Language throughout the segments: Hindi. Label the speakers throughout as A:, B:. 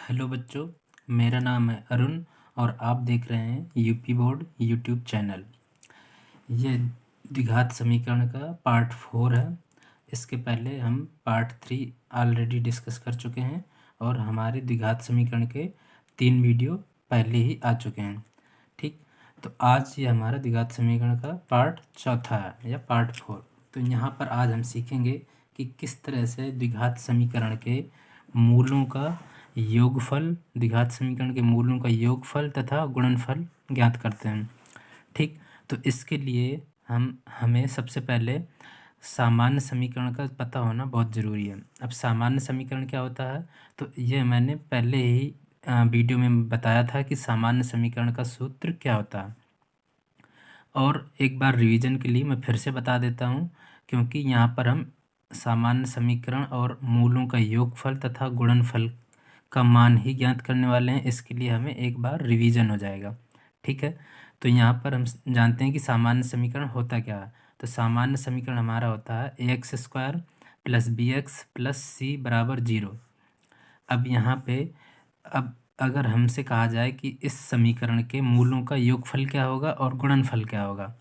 A: हेलो बच्चों, मेरा नाम है अरुण और आप देख रहे हैं यूपी बोर्ड यूट्यूब चैनल। ये द्विघात समीकरण का पार्ट 4 है। इसके पहले हम पार्ट 3 ऑलरेडी डिस्कस कर चुके हैं और हमारे द्विघात समीकरण के 3 वीडियो पहले ही आ चुके हैं। ठीक, तो आज ये हमारा द्विघात समीकरण का पार्ट 4 है या पार्ट 4। तो यहाँ पर आज हम सीखेंगे कि किस तरह से द्विघात समीकरण के मूलों का योगफल, द्विघात समीकरण के मूलों का योगफल तथा गुणनफल ज्ञात करते हैं। ठीक, तो इसके लिए हमें सबसे पहले सामान्य समीकरण का पता होना बहुत ज़रूरी है। अब सामान्य समीकरण क्या होता है, तो ये मैंने पहले ही वीडियो में बताया था कि सामान्य समीकरण का सूत्र क्या होता है। और एक बार रिवीजन के लिए मैं फिर से बता देता हूँ, क्योंकि यहाँ पर हम सामान्य समीकरण और मूलों का योगफल तथा गुणनफल का मान ही ज्ञात करने वाले हैं। इसके लिए हमें एक बार रिवीजन हो जाएगा। ठीक है, तो यहाँ पर हम जानते हैं कि सामान्य समीकरण होता क्या है। तो सामान्य समीकरण हमारा होता है ax² + bx + c बराबर 0। अब यहाँ पे अब अगर हमसे कहा जाए कि इस समीकरण के मूलों का योगफल क्या होगा और गुणनफल क्या होगा,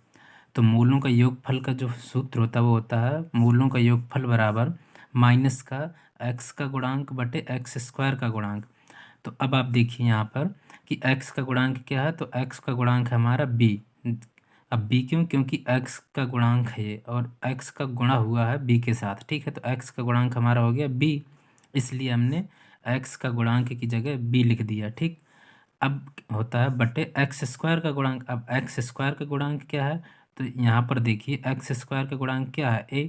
A: तो मूलों का योगफल का जो सूत्र होता है वो होता है मूलों का योगफल बराबर माइनस का x का गुणांक बटे x² का गुणांक। तो अब आप देखिए यहाँ पर कि x का गुणांक क्या है, तो x का गुणांक है हमारा b। अब b क्यों? क्योंकि x का गुणांक है ये और x का गुणा हुआ है b के साथ। ठीक है, तो x का गुणांक हमारा हो गया b, इसलिए हमने x का गुणांक की जगह b लिख दिया। ठीक, अब होता है बटे x² का गुणांक। अब x² का गुणांक क्या है, तो यहाँ पर देखिए x² का गुणांक क्या है a।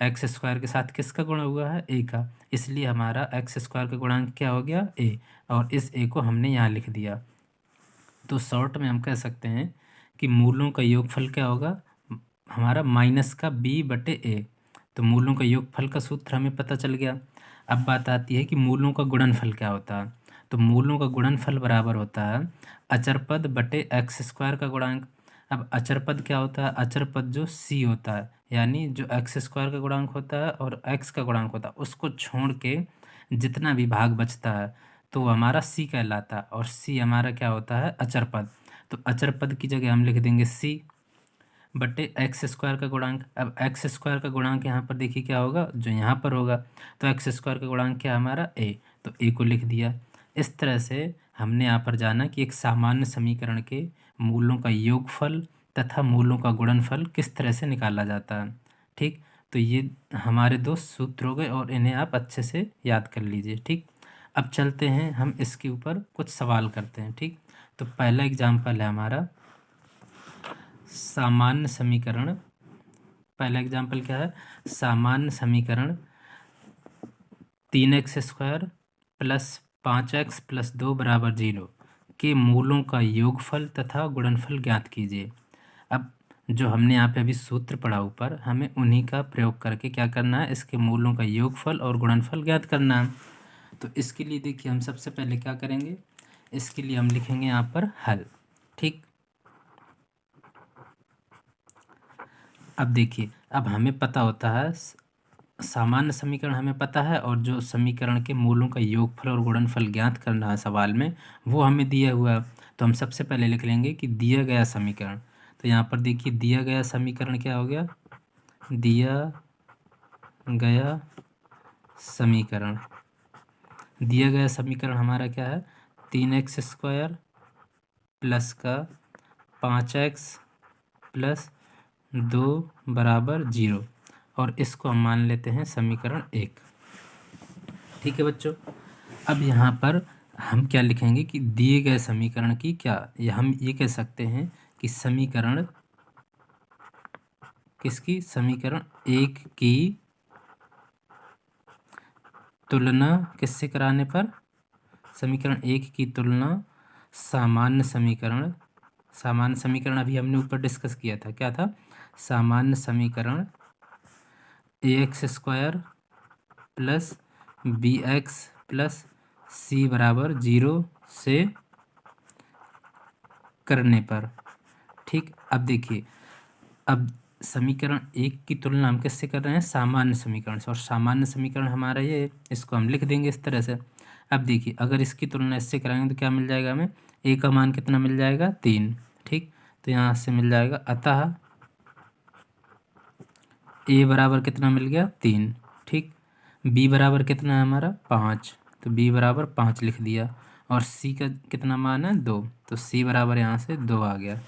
A: x² के साथ किसका गुणा हुआ है a का, इसलिए हमारा x² का गुणांक क्या हो गया a, और इस a को हमने यहाँ लिख दिया। तो शॉर्ट में हम कह सकते हैं कि मूलों का योगफल क्या होगा हमारा माइनस का b बटे a। तो मूलों का योगफल का सूत्र हमें पता चल गया। अब बात आती है कि मूलों का गुणनफल क्या होता है। तो मूलों का गुणनफल बराबर होता है अचर पद बटे x² का गुणांक। अब अचर पद क्या होता है? अचर पद जो c होता है, यानी जो x² का गुणांक होता है और x का गुणांक होता है, उसको छोड़ के जितना भी भाग बचता है तो वो हमारा c कहलाता है, और c हमारा क्या होता है? अचर पद। तो अचर पद की जगह हम लिख देंगे c बटे x² का गुणांक। अब x² का गुणांक यहाँ पर देखिए क्या होगा, जो यहाँ पर होगा, तो x² का गुणांक क्या हमारा a, तो a को लिख दिया। इस तरह से हमने यहाँ पर जाना कि एक सामान्य समीकरण के मूलों का योगफल तथा मूलों का गुणनफल किस तरह से निकाला जाता है। ठीक, तो ये हमारे दो सूत्र हो गए और इन्हें आप अच्छे से याद कर लीजिए। ठीक, अब चलते हैं हम इसके ऊपर कुछ सवाल करते हैं। ठीक, तो पहला एग्जाम्पल है हमारा सामान्य समीकरण। पहला एग्जाम्पल क्या है? सामान्य समीकरण 3x² + 5x + 2 बराबर 0 के मूलों का योगफल तथा गुणनफल ज्ञात कीजिए। अब जो हमने यहाँ पे अभी सूत्र पढ़ा ऊपर, हमें उन्हीं का प्रयोग करके क्या करना है, इसके मूलों का योगफल और गुणनफल ज्ञात करना है। तो इसके लिए देखिए हम सबसे पहले क्या करेंगे, इसके लिए हम लिखेंगे यहाँ पर हल। ठीक, अब देखिए, अब हमें पता होता है सामान्य समीकरण हमें पता है, और जो समीकरण के मूलों का योगफल और गुणनफल ज्ञात करना है सवाल में, वो हमें दिया हुआ है। तो हम सबसे पहले लिख लेंगे कि दिया गया समीकरण। तो यहाँ पर देखिए दिया गया समीकरण क्या हो गया, दिया गया समीकरण, दिया गया समीकरण हमारा क्या है, 3x² प्लस का 5x + 2 बराबर 0, और इसको हम मान लेते हैं समीकरण 1। ठीक है बच्चों, अब यहाँ पर हम क्या लिखेंगे कि दिए गए समीकरण की क्या, या हम ये कह सकते हैं कि समीकरण किसकी, समीकरण 1 की तुलना किससे कराने पर, समीकरण 1 की तुलना सामान्य समीकरण, सामान्य समीकरण अभी हमने ऊपर डिस्कस किया था, क्या था, सामान्य समीकरण ax² + bx + c बराबर 0 से करने पर। ठीक, अब देखिए, अब समीकरण 1 की तुलना हम किससे कर रहे हैं, सामान्य समीकरण से, और सामान्य समीकरण हमारा ये, इसको हम लिख देंगे इस तरह से। अब देखिए अगर इसकी तुलना इससे कराएंगे तो क्या मिल जाएगा हमें, ए का मान कितना मिल जाएगा 3। ठीक, तो यहाँ से मिल जाएगा, अतः ए बराबर कितना मिल गया 3। ठीक, बी बराबर कितना है हमारा 5, तो बी बराबर 5 लिख दिया। और सी का कितना मान है 2, तो सी बराबर यहाँ से 2 आ गया।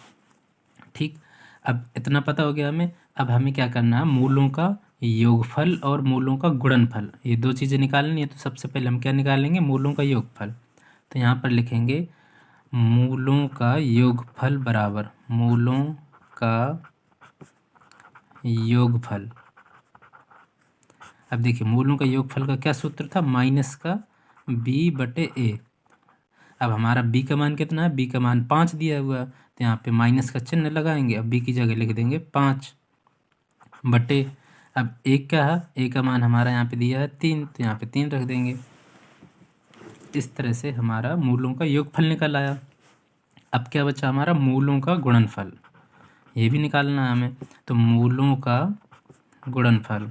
A: ठीक, अब इतना पता हो गया हमें। अब हमें क्या करना है, मूलों का योगफल और मूलों का गुणनफल, ये दो चीज़ें निकालनी है। तो सबसे पहले हम क्या निकालेंगे, मूलों का योगफल। तो यहाँ पर लिखेंगे मूलों का योगफल बराबर मूलों का योगफल। अब देखिए मूलों का योगफल का क्या सूत्र था, माइनस का बी बटे ए। अब हमारा बी का मान कितना है, बी का मान 5 दिया हुआ है, तो यहाँ पे माइनस का चिन्ह लगाएंगे। अब बी की जगह लिख देंगे 5 बटे, अब एक क्या है, ए का मान हमारा यहाँ पे दिया है 3, तो यहाँ पे 3 रख देंगे। इस तरह से हमारा मूलों का योगफल निकल आया। अब क्या बचा हमारा, मूलों का गुणनफल, ये भी निकालना है हमें। तो मूलों का गुणनफल,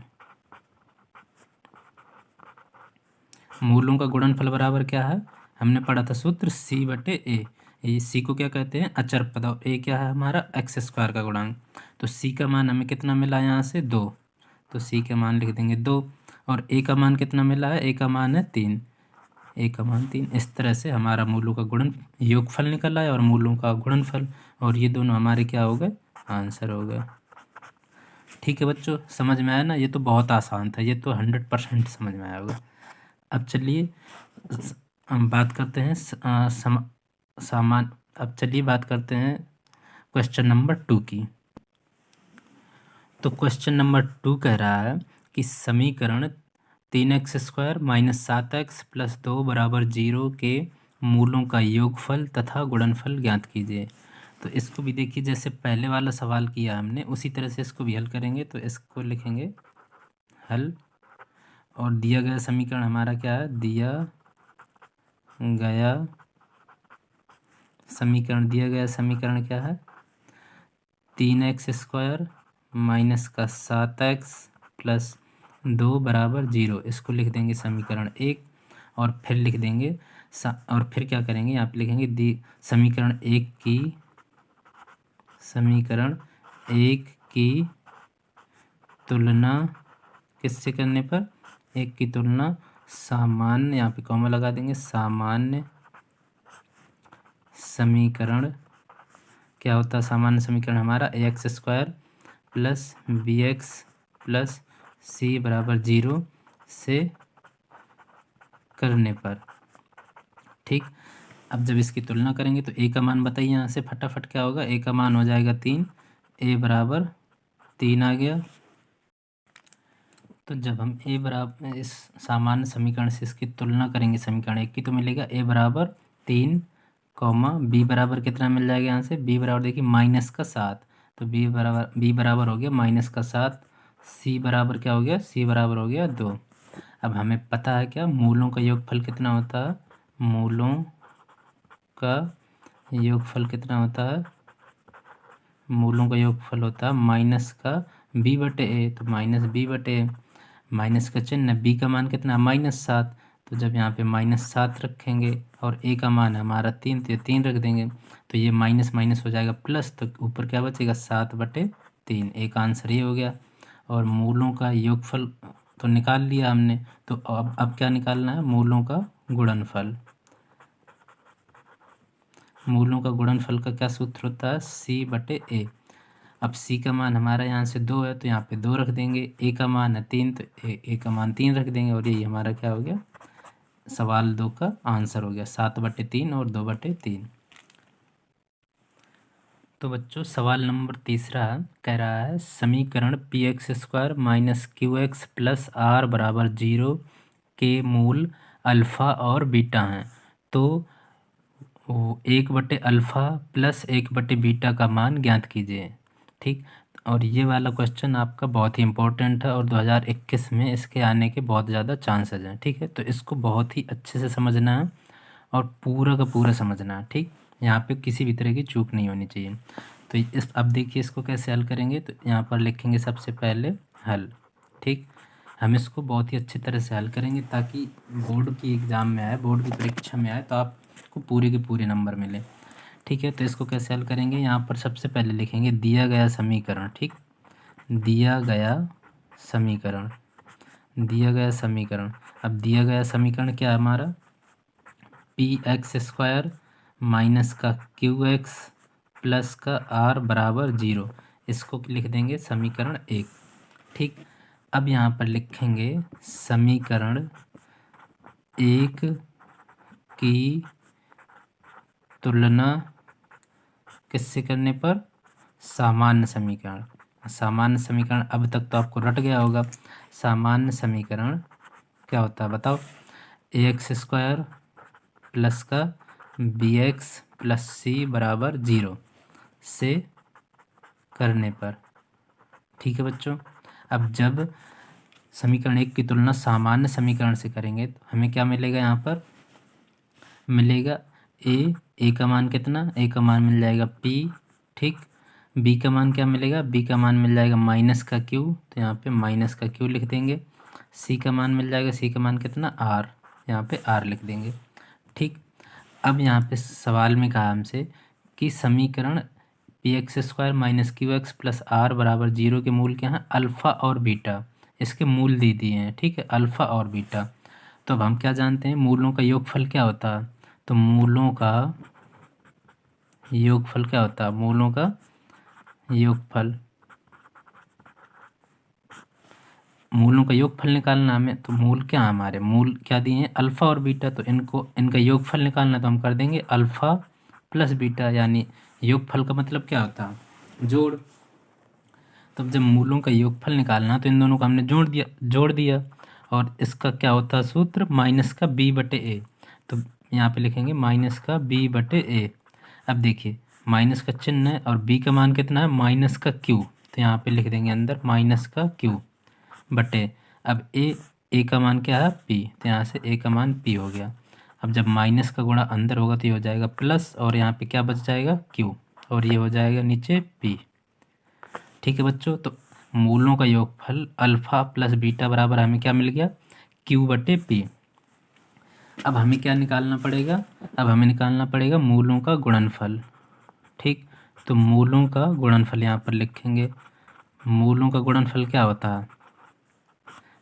A: मूलों का गुणनफल बराबर क्या है, हमने पढ़ा था सूत्र सी बटे ए। ये सी को क्या कहते हैं, अचर पद, और ए क्या है हमारा एक्स स्क्वायर का गुणांक। तो सी का मान हमें कितना मिला यहाँ से 2, तो सी का मान लिख देंगे 2। और ए का मान कितना मिला है, ए का मान है 3, ए का मान 3। इस तरह से हमारा मूलों का गुणन योगफल निकल आया और मूलों का गुणनफल, और ये दोनों हमारे क्या हो गए, आंसर हो गए। ठीक है बच्चों, समझ में आया ना, ये तो बहुत आसान था, ये तो 100% समझ में आया होगा। अब चलिए हम बात करते हैं अब चलिए बात करते हैं क्वेश्चन नंबर 2 की। तो क्वेश्चन नंबर 2 कह रहा है कि समीकरण 3x² - 7x + 2 = 0 के मूलों का योगफल तथा गुणनफल ज्ञात कीजिए। तो इसको भी देखिए, जैसे पहले वाला सवाल किया हमने उसी तरह से इसको भी हल करेंगे। तो इसको लिखेंगे हल, और दिया गया समीकरण हमारा क्या है, दिया गया समीकरण क्या है, 3x² - 7x + 2 = 0। इसको लिख देंगे समीकरण 1, और फिर लिख देंगे और फिर क्या करेंगे, यहाँ पे लिखेंगे समीकरण एक की तुलना किससे करने पर, एक की तुलना सामान्य, यहाँ पे कॉमा लगा देंगे, सामान्य समीकरण। क्या होता है सामान्य समीकरण हमारा, ax² + bx + c = 0 से करने पर। ठीक, अब जब इसकी तुलना करेंगे तो ए का मान बताइए, यहाँ से फटाफट क्या होगा, ए का मान हो जाएगा 3, ए बराबर 3 आ गया। तो जब हम ए बराबर इस सामान्य समीकरण से इसकी तुलना करेंगे समीकरण 1 की, तो मिलेगा ए बराबर 3, बी बराबर कितना मिल जाएगा, यहाँ से बी बराबर देखिए -7, तो बी बराबर हो गया -7। सी बराबर क्या हो गया, सी बराबर हो गया 2। अब हमें पता है क्या, मूलों का योगफल कितना होता है, मूलों का योगफल कितना होता है, मूलों का योगफल होता है माइनस का बी बटे ए। तो -b बटे ए, माइनस का चिन्ह, बी का मान कितना -7, तो जब यहाँ पे -7 रखेंगे और ए का मान हमारा 3, तो ये 3 रख देंगे, तो ये माइनस माइनस हो जाएगा प्लस, तो ऊपर क्या बचेगा 7/3। एक आंसर ये हो गया। और मूलों का योगफल तो निकाल लिया हमने, तो अब क्या निकालना है, मूलों का गुणनफल। मूलों का गुणनफल का क्या सूत्र होता है, c/a। अब c का मान हमारा यहाँ से 2 है, तो यहाँ पे 2 रख देंगे, a का मान है 3, तो a का मान 3 रख देंगे, और यही हमारा क्या हो गया, सवाल 2 का आंसर हो गया, 7/3 और 2/3। तो बच्चों सवाल नंबर 3 कह रहा है समीकरण px² - qx + r = 0 के मूल अल्फ़ा और बीटा हैं। तो 1/α + 1/बीटा का मान ज्ञात कीजिए। ठीक, और ये वाला क्वेश्चन आपका बहुत ही इम्पोर्टेंट है, और 2021 में इसके आने के बहुत ज़्यादा चांसेस हैं। ठीक है, तो इसको बहुत ही अच्छे से समझना है और पूरा का पूरा समझना है। ठीक, यहाँ पे किसी भी तरह की चूक नहीं होनी चाहिए। तो अब देखिए इसको कैसे हल करेंगे, तो यहाँ पर लिखेंगे सबसे पहले हल। ठीक, हम इसको बहुत ही अच्छी तरह से हल करेंगे ताकि बोर्ड की एग्ज़ाम में आए, बोर्ड की परीक्षा में आए तो आपको पूरे के पूरे नंबर मिले। ठीक है, तो इसको कैसे हल करेंगे, यहाँ पर सबसे पहले लिखेंगे दिया गया समीकरण। ठीक, दिया गया समीकरण, दिया गया समीकरण। अब दिया गया समीकरण क्या है हमारा, पी एक्स स्क्वायर माइनस का क्यू एक्स प्लस का आर बराबर 0। इसको लिख देंगे समीकरण 1। ठीक, अब यहाँ पर लिखेंगे समीकरण 1 की तुलना किससे करने पर, सामान्य समीकरण। सामान्य समीकरण अब तक तो आपको रट गया होगा। सामान्य समीकरण क्या होता है बताओ, ए एक्स स्क्वायर प्लस का बी एक्स प्लस सी बराबर 0 से करने पर। ठीक है बच्चों, अब जब समीकरण 1 की तुलना सामान्य समीकरण से करेंगे तो हमें क्या मिलेगा, यहाँ पर मिलेगा ए का मान कितना, ए का मान मिल जाएगा पी। ठीक, बी का मान क्या मिलेगा, बी का मान मिल जाएगा माइनस का क्यू, तो यहाँ पे माइनस का क्यू लिख देंगे। सी का मान मिल जाएगा, सी का मान कितना आर, यहाँ पे आर लिख देंगे। ठीक, अब यहाँ पे सवाल में कहा हमसे कि समीकरण P X square minus Q X plus R बराबर 0 के मूल क्या हैं, अल्फ़ा और बीटा। इसके मूल दे दिए हैं। ठीक है, अल्फ़ा और बीटा। तो अब हम क्या जानते हैं, मूलों का योगफल क्या होता है, तो मूलों का योगफल क्या होता है, मूलों का योगफल, मूलों का योगफल निकालना हमें, तो मूल क्या है हमारे, मूल क्या दिए हैं अल्फ़ा और बीटा, तो इनका योगफल निकालना तो हम कर देंगे अल्फ़ा प्लस बीटा, यानी योगफल का मतलब क्या होता है, जोड़। तब जब मूलों का योगफल निकालना तो इन दोनों को हमने जोड़ दिया और इसका क्या होता है सूत्र, माइनस का बी बटे ए। तो यहाँ पे लिखेंगे माइनस का बी बटे ए। अब देखिए माइनस का चिन्ह है और बी का मान कितना है, माइनस का क्यू, तो यहाँ पे लिख देंगे अंदर माइनस का क्यू बटे, अब ए का मान क्या है पी, तो यहाँ से ए का मान पी हो गया। अब जब माइनस का गुणा अंदर होगा तो ये हो जाएगा प्लस, और यहाँ पे क्या बच जाएगा क्यू, और ये हो जाएगा नीचे पी। ठीक है बच्चों, तो मूलों का योगफल अल्फ़ा प्लस बीटा बराबर हमें क्या मिल गया, क्यू बटे पी। अब हमें क्या निकालना पड़ेगा, अब हमें निकालना पड़ेगा मूलों का गुणनफल। ठीक, तो मूलों का गुणनफल यहाँ पर लिखेंगे। मूलों का गुणनफल क्या होता है,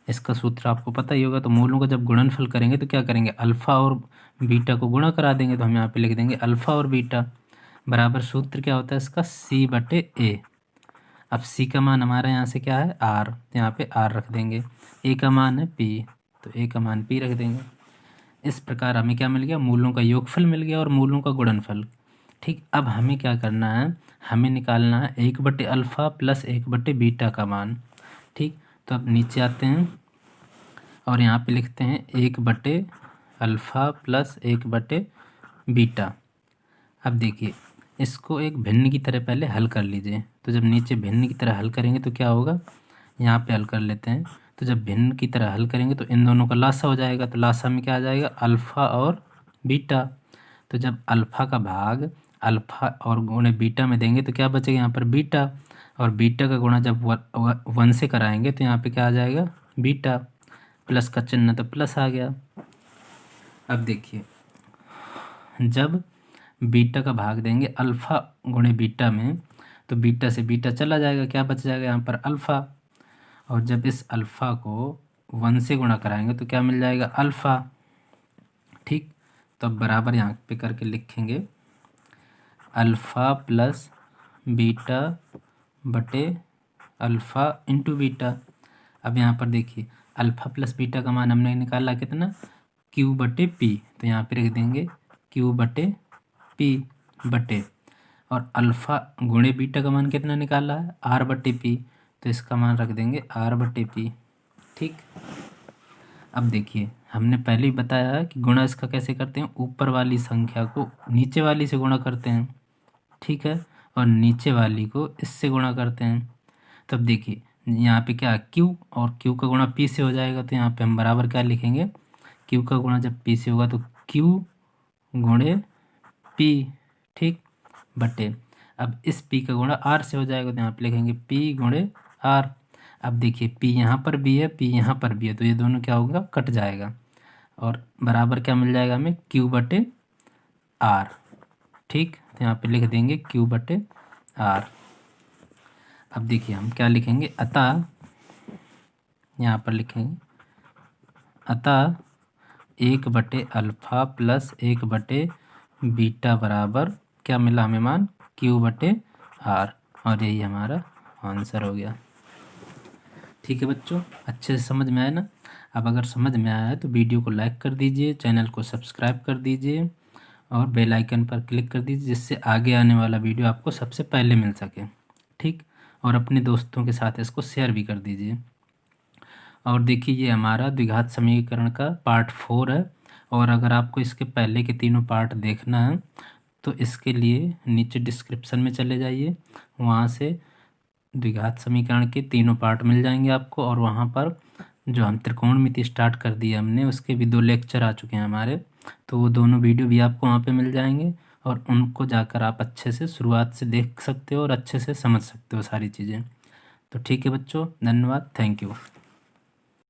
A: इसका सूत्र आपको पता ही होगा। तो मूलों का जब गुणनफल करेंगे तो क्या करेंगे, अल्फ़ा और बीटा को गुणा करा देंगे, तो हम यहाँ पे लिख देंगे अल्फ़ा और बीटा बराबर, सूत्र क्या होता है इसका, सी बटे ए। अब सी का मान हमारा यहाँ से क्या है आर, तो यहाँ पे आर रख देंगे। ए का मान है पी, तो ए का मान पी रख देंगे। इस प्रकार हमें क्या मिल गया, मूलों का योगफल मिल गया और मूलों का गुणनफल। ठीक, अब हमें क्या करना है, हमें निकालना है 1/अल्फ़ा प्लस 1/बीटा का मान। ठीक, तो अब नीचे आते हैं और यहाँ पे लिखते हैं 1/अल्फ़ा प्लस 1/बीटा। अब देखिए इसको एक भिन्न की तरह पहले हल कर लीजिए। तो जब नीचे भिन्न की तरह हल करेंगे तो क्या होगा, यहाँ पे हल कर लेते हैं। तो जब भिन्न की तरह हल करेंगे तो इन दोनों का लासा हो जाएगा, तो लासा में क्या आ जाएगा अल्फ़ा और बीटा। तो जब अल्फ़ा का भाग अल्फ़ा और गुणे बीटा में देंगे तो क्या बचेगा यहाँ पर बीटा, और बीटा का गुणा जब 1 से कराएंगे तो यहाँ पे क्या आ जाएगा बीटा, प्लस का चिन्ह तो प्लस आ गया। अब देखिए जब बीटा का भाग देंगे अल्फ़ा गुणे बीटा में तो बीटा से बीटा चला जाएगा, क्या बच जाएगा यहाँ पर अल्फ़ा, और जब इस अल्फ़ा को 1 से गुणा कराएंगे तो क्या मिल जाएगा अल्फ़ा। ठीक, तो अब बराबर यहाँ पे करके लिखेंगे अल्फ़ा प्लस बीटा बटे अल्फ़ा इंटू बीटा। अब यहाँ पर देखिए अल्फ़ा प्लस बीटा का मान हमने निकाला कितना, क्यू बटे पी, तो यहाँ पे रख देंगे क्यू बटे पी बटे, और अल्फ़ा गुणे बीटा का मान कितना निकाला है आर बटे पी, तो इसका मान रख देंगे आर बटे पी। ठीक, अब देखिए हमने पहले ही बताया है कि गुणा इसका कैसे करते हैं, ऊपर वाली संख्या को नीचे वाली से गुणा करते हैं। ठीक है, और नीचे वाली को इससे गुणा करते हैं। तब देखिए यहाँ पे क्या क्यू, और क्यू का गुणा पी से हो जाएगा, तो यहाँ पे हम बराबर क्या लिखेंगे, क्यू का गुणा जब पी से होगा तो क्यू गुणे पी। ठीक, बटे अब इस पी का गुणा आर से हो जाएगा, तो यहाँ पे लिखेंगे पी गुणे आर। अब देखिए p यहाँ पर भी है, p यहाँ पर भी है, तो ये दोनों क्या होगा, कट जाएगा और बराबर क्या मिल जाएगा हमें, q/r। ठीक, तो यहाँ पे लिख देंगे q/r। अब देखिए हम क्या लिखेंगे, अतः यहाँ पर लिखेंगे अतः 1/अल्फ़ा प्लस 1/बीटा बराबर क्या मिला हमें मान, q/r। और यही हमारा आंसर हो गया। ठीक है बच्चों, अच्छे से समझ में आया ना। अब अगर समझ में आया है तो वीडियो को लाइक कर दीजिए, चैनल को सब्सक्राइब कर दीजिए और बेल आइकन पर क्लिक कर दीजिए, जिससे आगे आने वाला वीडियो आपको सबसे पहले मिल सके। ठीक, और अपने दोस्तों के साथ इसको शेयर भी कर दीजिए। और देखिए ये हमारा द्विघात समीकरण का पार्ट 4 है, और अगर आपको इसके पहले के तीनों पार्ट देखना है तो इसके लिए नीचे डिस्क्रिप्शन में चले जाइए, वहाँ से द्विघात समीकरण के तीनों पार्ट मिल जाएंगे आपको। और वहाँ पर जो हम त्रिकोणमिति स्टार्ट कर दिया हमने, उसके भी 2 लेक्चर आ चुके हैं हमारे, तो वो दोनों वीडियो भी आपको वहाँ पे मिल जाएंगे और उनको जाकर आप अच्छे से शुरुआत से देख सकते हो और अच्छे से समझ सकते हो सारी चीज़ें। तो ठीक है बच्चों, धन्यवाद, थैंक यू।